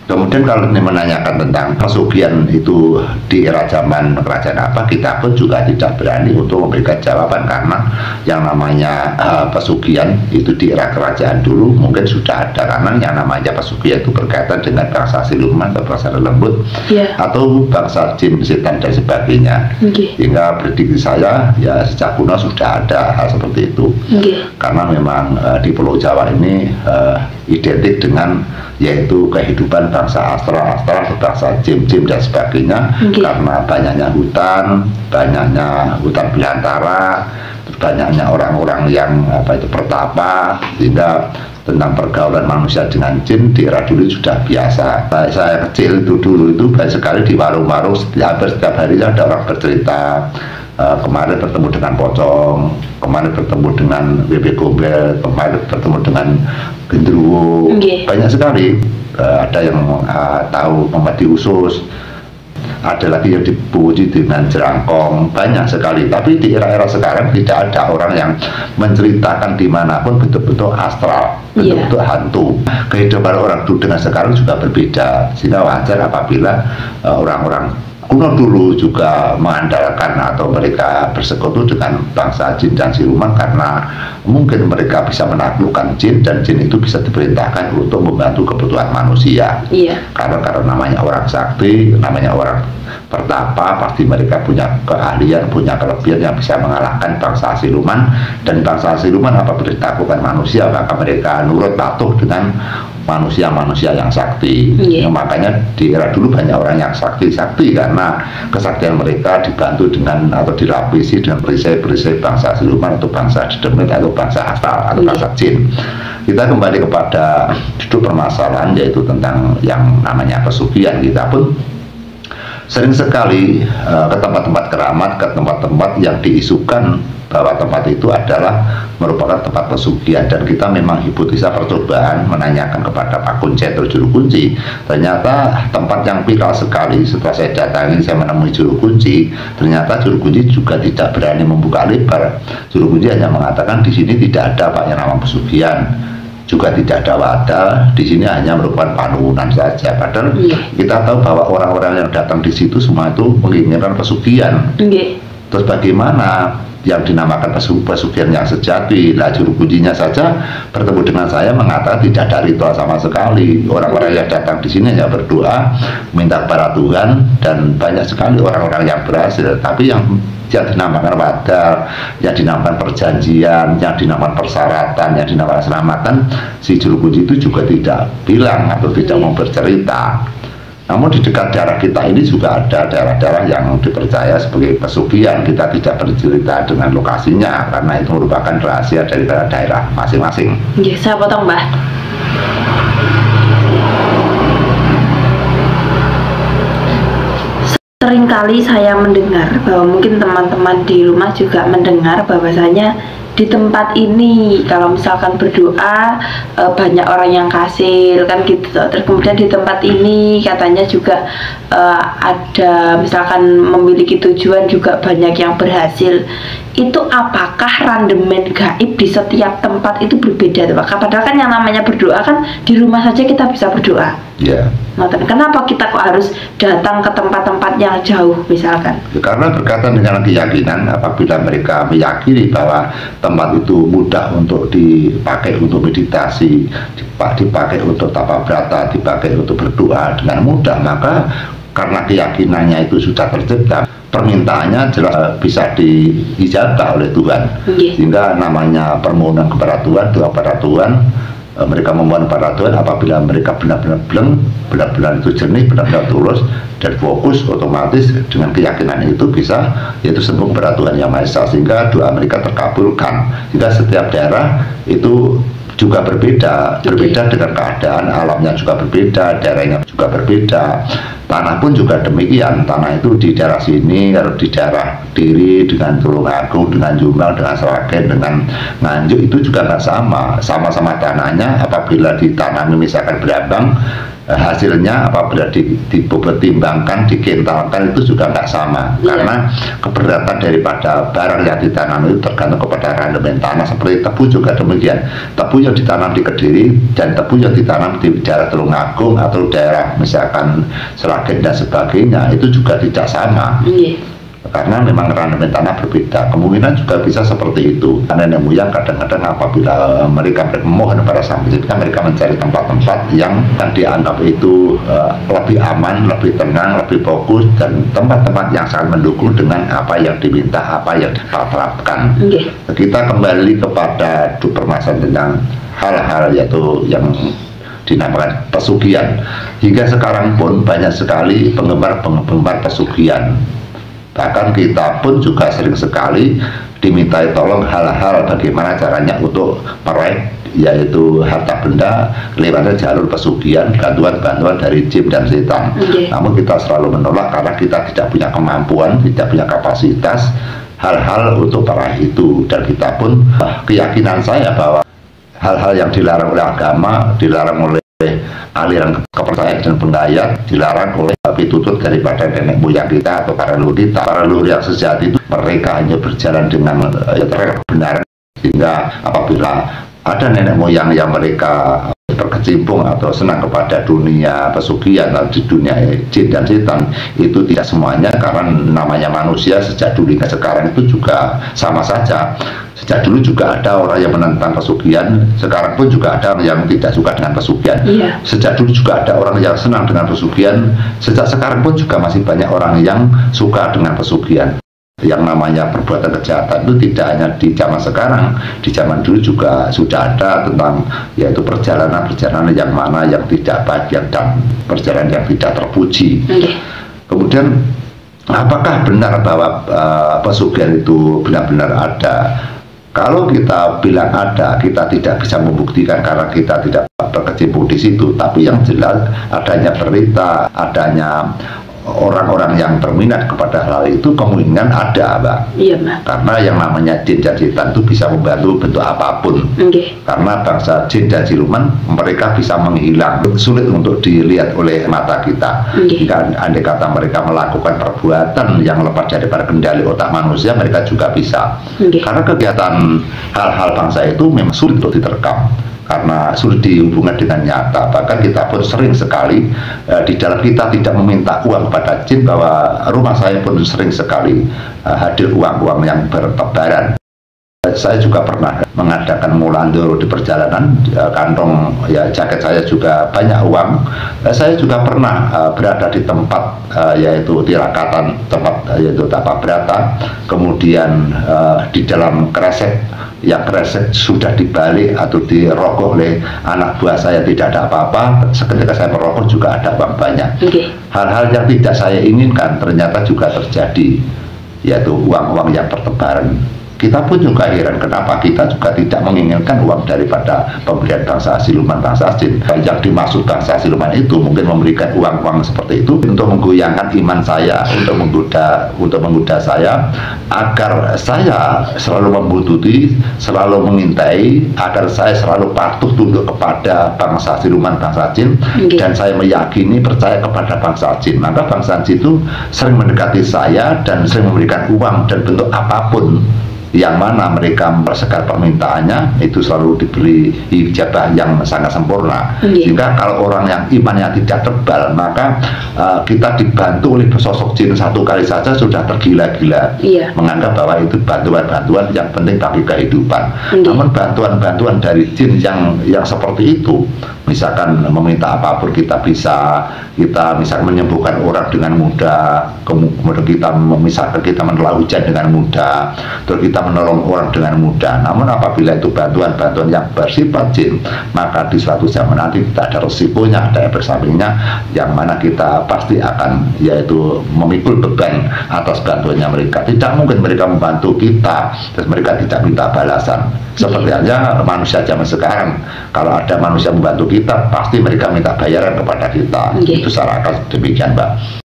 Kemudian kalau ini menanyakan tentang pesugihan itu di era zaman kerajaan apa, kita pun juga tidak berani untuk memberikan jawaban, karena yang namanya pesugihan itu di era kerajaan dulu mungkin sudah ada, karena yang namanya pesugihan itu berkaitan dengan bangsa siluman atau bangsa lembut, atau bangsa jin, setan dan sebagainya. Sehingga prediksi saya ya sejak kuno sudah ada hal seperti itu. Karena memang di Pulau Jawa ini identik dengan yaitu kehidupan bangsa astral atau bangsa jin-jin dan sebagainya, karena banyaknya hutan belantara, banyaknya orang-orang yang pertapa, sehingga tentang pergaulan manusia dengan jin di era dulu sudah biasa. Saya kecil itu dulu itu banyak sekali di warung-warung, hampir setiap hari ada orang bercerita. Kemarin bertemu dengan pocong, kemarin bertemu dengan bebek gombel, kemarin bertemu dengan gendruwo, banyak sekali. Ada yang tahu memati usus, ada lagi yang dipuji dengan jerangkong, banyak sekali. Tapi di era-era sekarang tidak ada orang yang menceritakan dimanapun betul-betul astral, betul-betul hantu. Kehidupan orang dulu dengan sekarang juga berbeda, sehingga wajar apabila orang-orang kuno dulu juga mengandalkan atau mereka bersekutu dengan bangsa jin dan siluman, karena mungkin mereka bisa menaklukkan jin, dan jin itu bisa diperintahkan untuk membantu kebutuhan manusia. Karena namanya orang sakti, namanya orang pertapa, pasti mereka punya keahlian, punya kelebihan yang bisa mengalahkan bangsa siluman. Dan bangsa siluman apabila ditaklukkan manusia, maka mereka nurut patuh dengan manusia-manusia yang sakti. Makanya di era dulu banyak orang yang sakti-sakti, karena kesaktian mereka dibantu dengan atau dilapisi dengan perisai-perisai bangsa siluman atau bangsa dedemit atau bangsa astral atau bangsa jin. Kita kembali kepada duduk permasalahan, yaitu tentang yang namanya pesugihan. Kita pun sering sekali ke tempat-tempat keramat, ke tempat-tempat yang diisukan bahwa tempat itu adalah merupakan tempat pesugihan, dan kita memang hipotesa percobaan menanyakan kepada Pak Kunci atau juru kunci. Ternyata tempat yang viral sekali, setelah saya datangi, saya menemui juru kunci, ternyata juru kunci juga tidak berani membuka lebar. Juru kunci hanya mengatakan di sini tidak ada Pak yang namanya pesugihan, juga tidak ada wadah, di sini hanya merupakan panuwunan saja. Padahal kita tahu bahwa orang-orang yang datang di situ semua itu menginginkan pesugihan. Terus bagaimana yang dinamakan pesugihan yang sejati? Lah juru kuncinya saja bertemu dengan saya mengatakan tidak ada ritual sama sekali. Orang-orang yang datang di sini hanya berdoa, minta kepada Tuhan, dan banyak sekali orang-orang yang berhasil. Tapi yang dinamakan wadah, yang dinamakan perjanjian, yang dinamakan persyaratan, yang dinamakan keselamatan, si juru kunci itu juga tidak bilang atau tidak mau bercerita. Namun di dekat daerah kita ini juga ada daerah-daerah yang dipercaya sebagai pesugihan. Kita tidak bercerita dengan lokasinya karena itu merupakan rahasia dari daerah masing-masing. Saya potong, Mbah. Seringkali saya mendengar bahwa mungkin teman-teman di rumah juga mendengar bahwasanya di tempat ini kalau misalkan berdoa banyak orang yang kasil kan gitu. Terus kemudian di tempat ini katanya juga ada misalkan memiliki tujuan juga banyak yang berhasil. Itu apakah randemen gaib di setiap tempat itu berbeda, Pak? Padahal kan yang namanya berdoa kan di rumah saja kita bisa berdoa. Nah, kenapa kita kok harus datang ke tempat-tempat yang jauh misalkan? Karena berkaitan dengan keyakinan. Apabila mereka meyakini bahwa tempat itu mudah untuk dipakai untuk meditasi, dipakai untuk tapa brata, dipakai untuk berdoa dengan mudah, maka karena keyakinannya itu sudah tercipta, permintaannya jelas bisa diijabah oleh Tuhan. Sehingga namanya permohonan kepada Tuhan, doa kepada Tuhan, mereka memohon kepada Tuhan. Apabila mereka benar-benar itu jernih, benar-benar tulus dan fokus, otomatis dengan keyakinan itu bisa yaitu sembuh kepada Tuhan Yang Maha Esa, sehingga doa mereka terkabulkan. Sehingga setiap daerah itu juga berbeda dengan keadaan alamnya juga berbeda, daerahnya juga berbeda. Tanah pun juga demikian, tanah itu di daerah sini, kalau di daerah Diri dengan Tulungagung, dengan Jombang, dengan Sragen, dengan Nganjuk itu juga nggak sama. Sama-sama tanahnya, apabila ditanami misalkan berambang, hasilnya apabila dipertimbangkan, dikentalkan itu juga nggak sama. Karena keberatan daripada barang yang ditanam itu tergantung kepada randemen tanah. Seperti tebu juga demikian, tebu yang ditanam di Kediri dan tebu yang ditanam di daerah Tulungagung atau daerah misalkan Sragen dan sebagainya itu juga tidak sama. Karena memang randemen tanah berbeda. Kemungkinan juga bisa seperti itu. Nenek moyang kadang-kadang apabila mereka memohon pada Sang Pencipta, mereka mencari tempat-tempat yang dianggap itu lebih aman, lebih tenang, lebih fokus, dan tempat-tempat yang sangat mendukung dengan apa yang diminta, apa yang diterapkan. Kita kembali kepada permasalahan tentang hal-hal yaitu yang dinamakan pesugihan. Hingga sekarang pun banyak sekali penggemar pesugihan. Bahkan kita pun juga sering sekali dimintai tolong hal-hal bagaimana caranya untuk meraih yaitu harta benda lewat jalur pesugihan, bantuan-bantuan dari jin dan setan. Namun kita selalu menolak karena kita tidak punya kemampuan, tidak punya kapasitas hal-hal untuk meraih itu. Dan kita pun keyakinan saya bahwa hal-hal yang dilarang oleh agama, dilarang oleh aliran kepercayaan dan penggayat, dilarang oleh pitutur daripada nenek moyang kita atau para leluhur kita. Para leluhur yang sejati itu mereka hanya berjalan dengan kebenaran, sehingga apabila ada nenek moyang yang mereka berkecimpung atau senang kepada dunia pesugihan atau di dunia jin dan setan, itu tidak semuanya, karena namanya manusia sejak dulu hingga sekarang itu juga sama saja. Sejak dulu juga ada orang yang menentang pesugihan, sekarang pun juga ada yang tidak suka dengan pesugihan. Sejak dulu juga ada orang yang senang dengan pesugihan, sejak sekarang pun juga masih banyak orang yang suka dengan pesugihan. Yang namanya perbuatan kejahatan itu tidak hanya di zaman sekarang, di zaman dulu juga sudah ada tentang yaitu perjalanan yang mana yang tidak baik dan perjalanan yang tidak terpuji. Kemudian apakah benar bahwa pesugihan itu benar-benar ada? Kalau kita bilang ada, kita tidak bisa membuktikan karena kita tidak berkecimpung di situ. Tapi yang jelas adanya berita, adanya orang-orang yang berminat kepada hal itu kemungkinan ada, Mbak. Iya, Mbak. Karena yang namanya jin dan setan itu bisa membantu bentuk apapun. Karena bangsa jin dan siluman mereka bisa menghilang, sulit untuk dilihat oleh mata kita. Jika andai kata mereka melakukan perbuatan yang lepas daripada kendali otak manusia, mereka juga bisa. Karena kegiatan hal-hal bangsa itu memang sulit untuk diterkam, karena sulit dihubungkan dengan nyata. Bahkan kita pun sering sekali di dalam kita tidak meminta uang kepada jin, bahwa rumah saya pun sering sekali hadir uang-uang yang bertebaran. Saya juga pernah mengadakan mulandoro di perjalanan, kantong jaket saya juga banyak uang. Saya juga pernah berada di tempat yaitu tirakatan, tempat yaitu tapa berata, kemudian di dalam kresek, yang kresek sudah dibalik atau dirokok oleh anak buah saya, tidak ada apa-apa. Seketika saya merokok juga ada uang banyak. Hal-hal yang tidak saya inginkan ternyata juga terjadi, yaitu uang-uang yang bertebaran. Kita pun juga heran kenapa kita juga tidak menginginkan uang daripada pemberian bangsa siluman, bangsa jin. Yang dimaksud bangsa siluman itu mungkin memberikan uang-uang seperti itu untuk menggoyangkan iman saya, untuk menggoda saya agar saya selalu membututi, selalu mengintai, agar saya selalu patuh tunduk kepada bangsa siluman, bangsa jin, dan saya meyakini, percaya kepada bangsa jin. Maka bangsa jin itu sering mendekati saya dan sering memberikan uang dan bentuk apapun yang mana mereka mempersegar permintaannya, itu selalu diberi ijabah yang sangat sempurna. Sehingga kalau orang yang imannya tidak tebal, maka kita dibantu oleh sosok jin satu kali saja sudah tergila-gila, menganggap bahwa itu bantuan-bantuan yang penting bagi kehidupan. Namun bantuan-bantuan dari jin yang seperti itu, misalkan meminta apapun kita bisa, kita misalkan menyembuhkan orang dengan mudah, kemudian kita misalkan kita menolak hujan dengan mudah, terus kita menolong orang dengan mudah. Namun apabila itu bantuan-bantuan yang bersifat jin, maka di suatu zaman nanti kita ada resikonya, ada efek sampingnya, yang mana kita pasti akan yaitu memikul beban atas bantuannya mereka. Tidak mungkin mereka membantu kita terus mereka tidak minta balasan. Seperti aja manusia zaman sekarang, kalau ada manusia membantu kita, pasti mereka minta bayaran kepada kita. Okay. Itu secara akal demikian, Mbak.